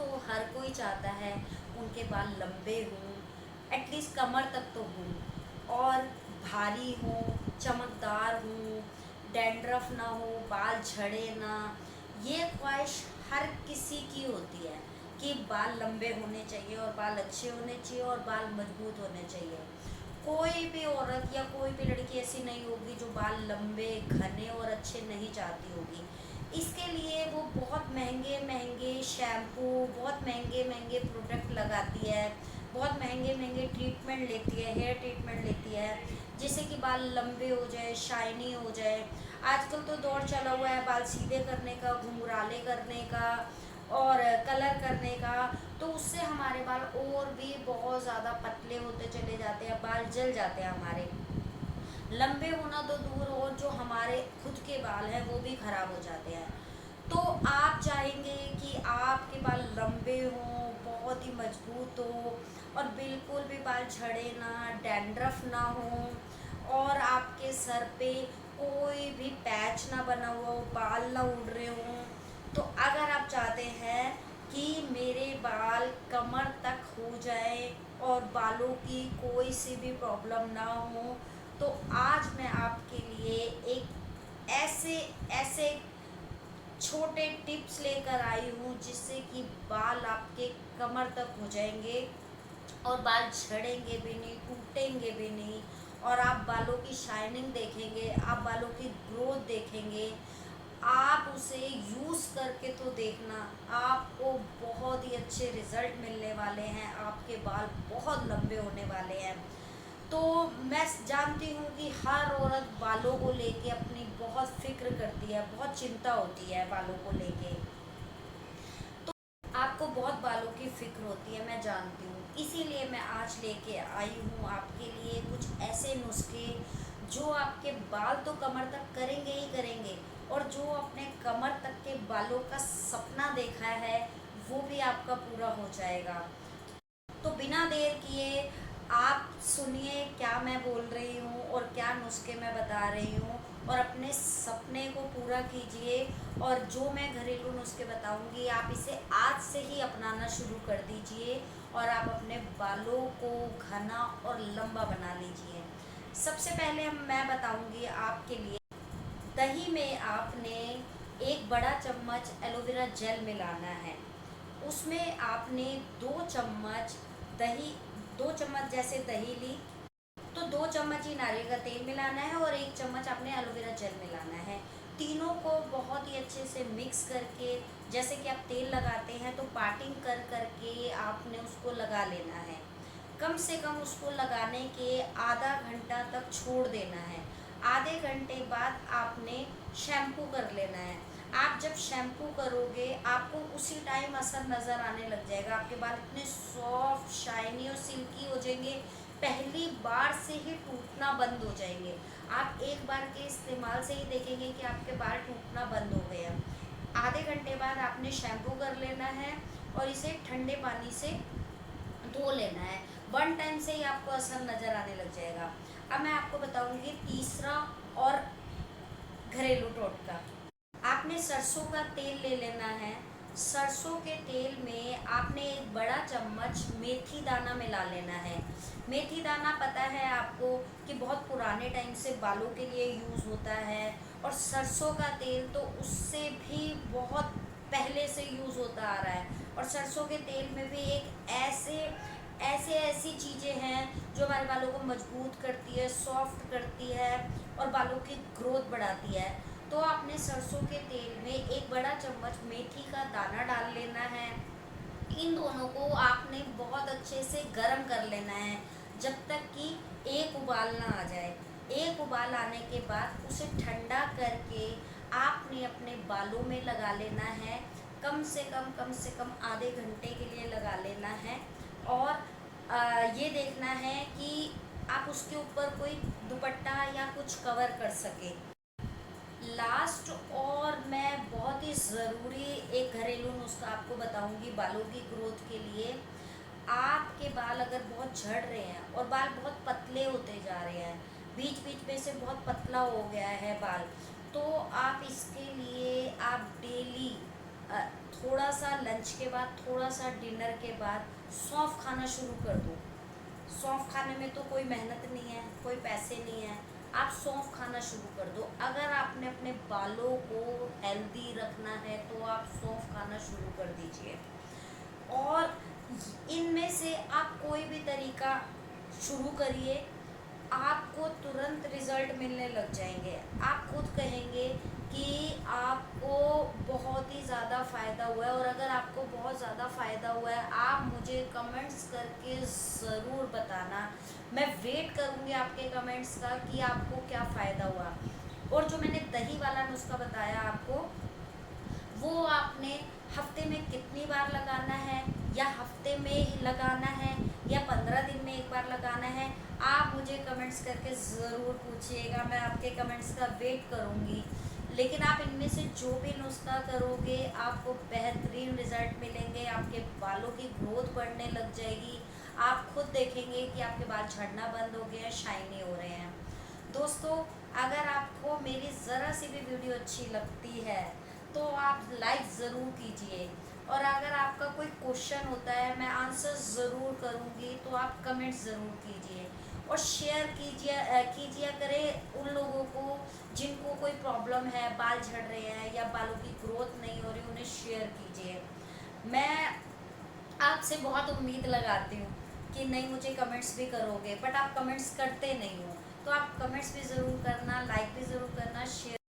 दोस्तों हर कोई चाहता है उनके बाल लंबे हों, एटलीस्ट कमर तक तो हों और भारी हों, चमकदार हों, डैंड्रफ ना हो, बाल झड़े ना। ये ख्वाहिश हर किसी की होती है कि बाल लंबे होने चाहिए और बाल अच्छे होने चाहिए और बाल मजबूत होने चाहिए। कोई भी औरत या कोई भी लड़की ऐसी नहीं होगी जो बाल लंबे, घने और अच्छे नहीं चाहती होगी। इसके लिए वो बहुत महंगे महंगे शैम्पू, बहुत महंगे महंगे प्रोडक्ट लगाती है, बहुत महंगे महंगे ट्रीटमेंट लेती है, हेयर ट्रीटमेंट लेती है, जिससे कि बाल लंबे हो जाए, शाइनी हो जाए। आजकल तो दौर चला हुआ है बाल सीधे करने का, घुंघराले करने का और कलर करने का। तो उससे हमारे बाल और भी बहुत ज़्यादा पतले होते चले जाते हैं, बाल जल जाते हैं हमारे। लंबे होना तो दूर, और जो हमारे खुद के बाल हैं वो भी खराब हो जाते हैं। तो आप चाहेंगे कि आपके बाल लंबे हों, बहुत ही मजबूत हो और बिल्कुल भी बाल झड़े ना, डैंड्रफ ना हो और आपके सर पे कोई भी पैच ना बना हुआ हो, बाल ना उड़ रहे हों। तो अगर आप चाहते हैं कि मेरे बाल कमर तक हो जाए और बालों की कोई सी भी प्रॉब्लम ना हो, तो आज मैं आपके लिए एक ऐसे ऐसे छोटे टिप्स लेकर आई हूँ जिससे कि बाल आपके कमर तक हो जाएंगे और बाल झड़ेंगे भी नहीं, टूटेंगे भी नहीं और आप बालों की शाइनिंग देखेंगे, आप बालों की ग्रोथ देखेंगे। आप उसे यूज़ करके तो देखना, आपको बहुत ही अच्छे रिजल्ट मिलने वाले हैं, आपके बाल बहुत लंबे होने वाले हैं। तो मैं जानती हूँ कि हर औरत बालों को लेके अपनी बहुत फिक्र करती है, बहुत चिंता होती है बालों को लेके। तो आपको बहुत बालों की फिक्र होती है, मैं जानती हूँ। इसीलिए मैं आज लेके आई हूँ आपके लिए कुछ ऐसे नुस्खे जो आपके बाल तो कमर तक करेंगे ही करेंगे और जो अपने कमर तक के बालों का सपना देखा है वो भी आपका पूरा हो जाएगा। तो बिना देर किए आप सुनिए क्या मैं बोल रही हूँ और क्या नुस्खे मैं बता रही हूँ और अपने सपने को पूरा कीजिए। और जो मैं घरेलू नुस्खे बताऊँगी आप इसे आज से ही अपनाना शुरू कर दीजिए और आप अपने बालों को घना और लंबा बना लीजिए। सबसे पहले मैं बताऊँगी आपके लिए, दही में आपने एक बड़ा चम्मच एलोवेरा जेल मिलाना है। उसमें आपने 2 चम्मच दही, 2 चम्मच जैसे दही ली तो 2 चम्मच ही नारियल का तेल मिलाना है और 1 चम्मच आपने एलोवेरा जेल मिलाना है। तीनों को बहुत ही अच्छे से मिक्स करके, जैसे कि आप तेल लगाते हैं तो पार्टिंग कर करके आपने उसको लगा लेना है। कम से कम उसको लगाने के आधा घंटा तक छोड़ देना है। आधे घंटे बाद आपने शैम्पू कर लेना है। आप जब शैम्पू करोगे आपको उसी टाइम असर नज़र आने लग जाएगा, आपके बाल इतने सॉफ्ट, शाइनी और सिल्की हो जाएंगे, पहली बार से ही टूटना बंद हो जाएंगे। आप एक बार के इस्तेमाल से ही देखेंगे कि आपके बाल टूटना बंद हो गए हैं। आधे घंटे बाद आपने शैम्पू कर लेना है और इसे ठंडे पानी से धो लेना है। 1 टाइम से ही आपको असर नज़र आने लग जाएगा। अब मैं आपको बताऊंगी तीसरा और घरेलू टोटका। आपने सरसों का तेल ले लेना है। सरसों के तेल में आपने एक बड़ा चम्मच मेथी दाना मिला लेना है। मेथी दाना पता है आपको कि बहुत पुराने टाइम से बालों के लिए यूज़ होता है और सरसों का तेल तो उससे भी बहुत पहले से यूज़ होता आ रहा है। और सरसों के तेल में भी एक ऐसे ऐसे ऐसी चीज़ें हैं जो हमारे बालों को मजबूत करती है, सॉफ्ट करती है और बालों की ग्रोथ बढ़ाती है। तो आपने सरसों के तेल में एक बड़ा चम्मच मेथी का दाना डाल लेना है। इन दोनों को आपने बहुत अच्छे से गर्म कर लेना है जब तक कि एक उबाल ना आ जाए। एक उबाल आने के बाद उसे ठंडा करके आपने अपने बालों में लगा लेना है। कम से कम आधे घंटे के लिए लगा लेना है और ये देखना है कि आप उसके ऊपर कोई दुपट्टा या कुछ कवर कर सके। लास्ट और मैं बहुत ही ज़रूरी एक घरेलू नुस्खा आपको बताऊंगी बालों की ग्रोथ के लिए। आपके बाल अगर बहुत झड़ रहे हैं और बाल बहुत पतले होते जा रहे हैं, बीच बीच में से बहुत पतला हो गया है बाल, तो आप इसके लिए आप डेली थोड़ा सा लंच के बाद, थोड़ा सा डिनर के बाद सौंफ खाना शुरू कर दो। सौंफ खाने में तो कोई मेहनत नहीं है, कोई पैसे नहीं है, आप सौंफ खाना शुरू कर दो। अगर आपने अपने बालों को हेल्दी रखना है तो आप सौंफ खाना शुरू कर दीजिए। और इनमें से आप कोई भी तरीका शुरू करिए, आपको तुरंत रिजल्ट मिलने लग जाएंगे। आप खुद कहेंगे कि आपको बहुत ही ज़्यादा फ़ायदा हुआ है। और अगर आपको बहुत ज़्यादा फ़ायदा हुआ है, आप मुझे कमेंट्स करके ज़रूर बताना। मैं वेट करूँगी आपके कमेंट्स का कि आपको क्या फ़ायदा हुआ। और जो मैंने दही वाला नुस्खा बताया आपको, वो आपने हफ्ते में कितनी बार लगाना है, या हफ्ते में ही लगाना है, या 15 दिन में एक बार लगाना है, आप मुझे कमेंट्स करके ज़रूर पूछिएगा। मैं आपके कमेंट्स का वेट करूँगी। लेकिन आप इनमें से जो भी नुस्खा करोगे, आपको बेहतरीन रिजल्ट मिलेंगे। आपके बालों की ग्रोथ बढ़ने लग जाएगी। आप खुद देखेंगे कि आपके बाल झड़ना बंद हो गए हैं, शाइनी हो रहे हैं। दोस्तों, अगर आपको मेरी ज़रा सी भी वीडियो अच्छी लगती है तो आप लाइक ज़रूर कीजिए। और अगर आपका कोई क्वेश्चन होता है, मैं आंसर ज़रूर करूँगी, तो आप कमेंट ज़रूर कीजिए। और शेयर कीजिए करें उन लोगों को जिनको कोई प्रॉब्लम है, बाल झड़ रहे हैं या बालों की ग्रोथ नहीं हो रही, उन्हें शेयर कीजिए। मैं आपसे बहुत उम्मीद लगाती हूँ कि नहीं, मुझे कमेंट्स भी करोगे, बट आप कमेंट्स करते नहीं हो। तो आप कमेंट्स भी ज़रूर करना, लाइक भी ज़रूर करना, शेयर